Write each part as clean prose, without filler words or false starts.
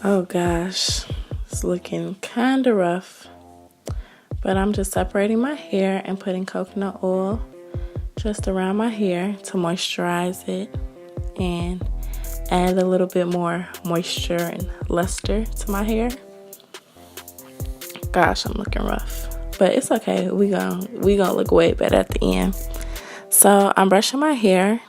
Oh gosh, it's looking kind of rough. But I'm just separating my hair and putting coconut oil just around my hair to moisturize it and add a little bit more moisture and luster to my hair. Gosh, I'm looking rough. But it's okay. We gonna look way better at the end. So I'm brushing my hair,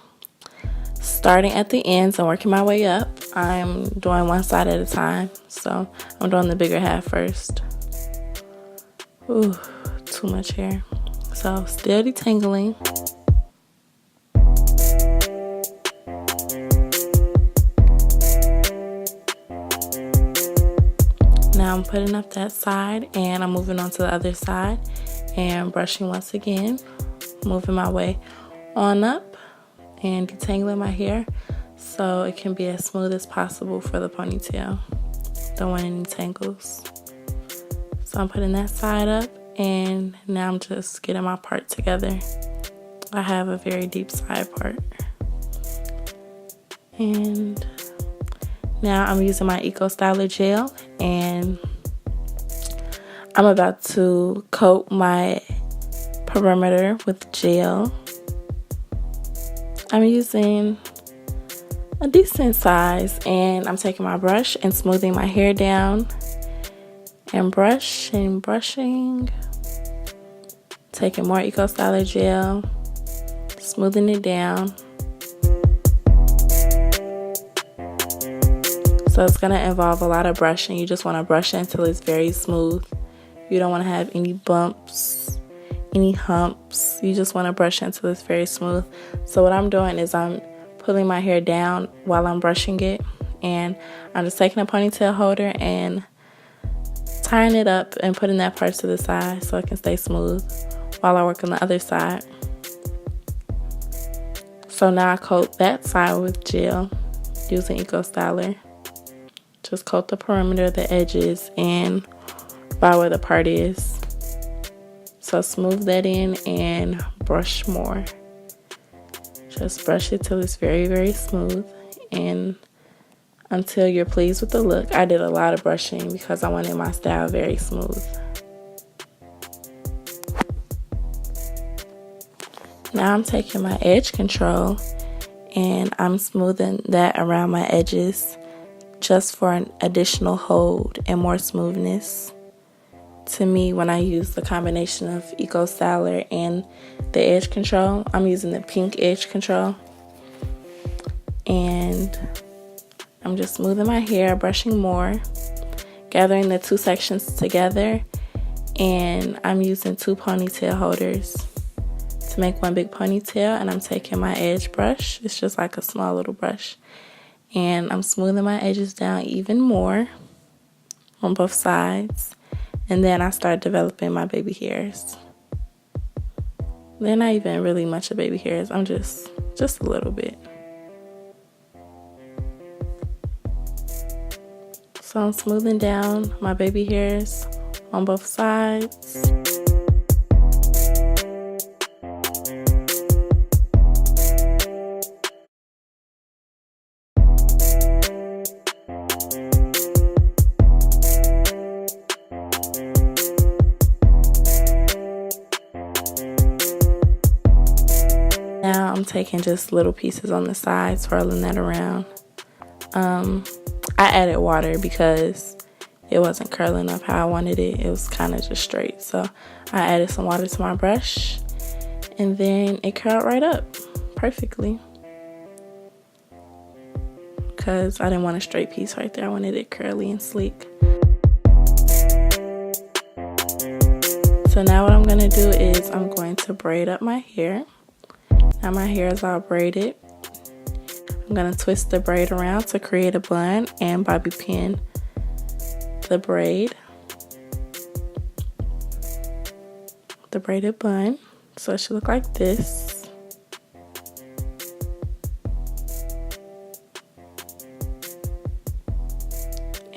starting at the ends and working my way up. I'm doing one side at a time. So I'm doing the bigger half first. Ooh, too much hair. So still detangling. Now I'm putting up that side and I'm moving on to the other side and brushing once again, moving my way on up and detangling my hair so it can be as smooth as possible for the ponytail. Don't want any tangles. So I'm putting that side up and now I'm just getting my part together. I have a very deep side part. And now I'm using my Eco Styler gel and I'm about to coat my perimeter with gel. I'm using a decent size and I'm taking my brush and smoothing my hair down and brushing. Taking more Eco Styler gel, smoothing it down. So it's going to involve a lot of brushing. You just want to brush it until it's very smooth. You don't want to have any bumps, any humps. You just want to brush it until it's very smooth. So what I'm doing is I'm pulling my hair down while I'm brushing it. And I'm just taking a ponytail holder and tying it up and putting that part to the side so it can stay smooth while I work on the other side. So now I coat that side with gel using Eco Styler. Just coat the perimeter, the edges, and by where the part is. So smooth that in and brush more. Just brush it till it's very, very smooth and until you're pleased with the look. I did a lot of brushing because I wanted my style very smooth. Now I'm taking my edge control and I'm smoothing that around my edges just for an additional hold and more smoothness. To me, when I use the combination of Eco Styler and the edge control, I'm using the pink edge control. And I'm just smoothing my hair, brushing more, gathering the two sections together, and I'm using two ponytail holders to make one big ponytail, and I'm taking my edge brush. It's just like a small little brush. And I'm smoothing my edges down even more on both sides. And then I start developing my baby hairs. They're not even really much of baby hairs. I'm just a little bit. So I'm smoothing down my baby hairs on both sides. Now I'm taking just little pieces on the side, swirling that around. I added water because it wasn't curling up how I wanted it. It was kind of just straight. So I added some water to my brush and then it curled right up perfectly. Because I didn't want a straight piece right there. I wanted it curly and sleek. So now what I'm going to do is I'm going to braid up my hair. Now my hair is all braided. I'm going to twist the braid around to create a bun and bobby pin the braided bun. So it should look like this.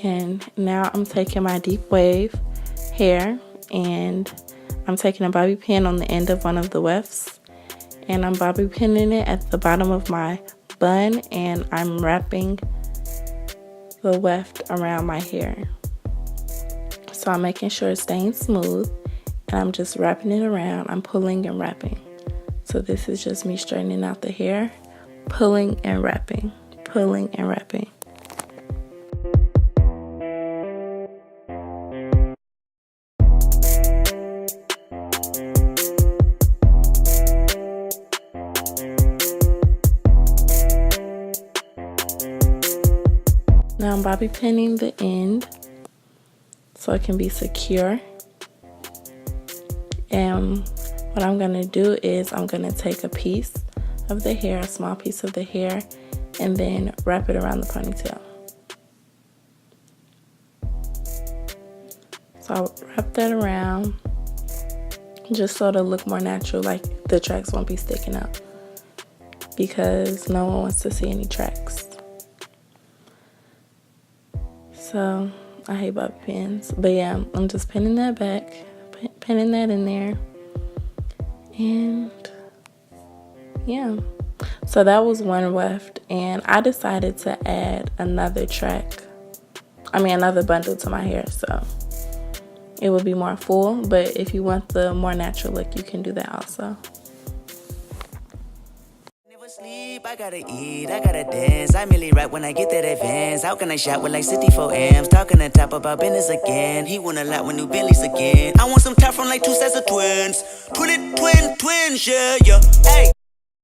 And now I'm taking my deep wave hair and I'm taking a bobby pin on the end of one of the wefts and I'm bobby pinning it at the bottom of my bun and I'm wrapping the weft around my hair. So I'm making sure it's staying smooth, and I'm just wrapping it around. I'm pulling and wrapping. So this is just me straightening out the hair, pulling and wrapping, pulling and wrapping. Now I'm bobby pinning the end so it can be secure. And what I'm going to do is I'm going to take a piece of the hair, a small piece of the hair, and then wrap it around the ponytail. So I'll wrap that around just so it'll look more natural, like the tracks won't be sticking out, because no one wants to see any tracks. So I hate bobby pins, but yeah, I'm just pinning that back, pinning that in there, and yeah. So that was one weft, and I decided to add another bundle to my hair, so it would be more full. But if you want the more natural look, you can do that also. Sleep, I gotta eat, I gotta dance. I merely rap when I get that advance. How can I shop with like 64 amps? Talking to top about business again. He want a lot with new Bentleys again. I want some top from like two sets of twins. Twins, yeah, yeah. Hey,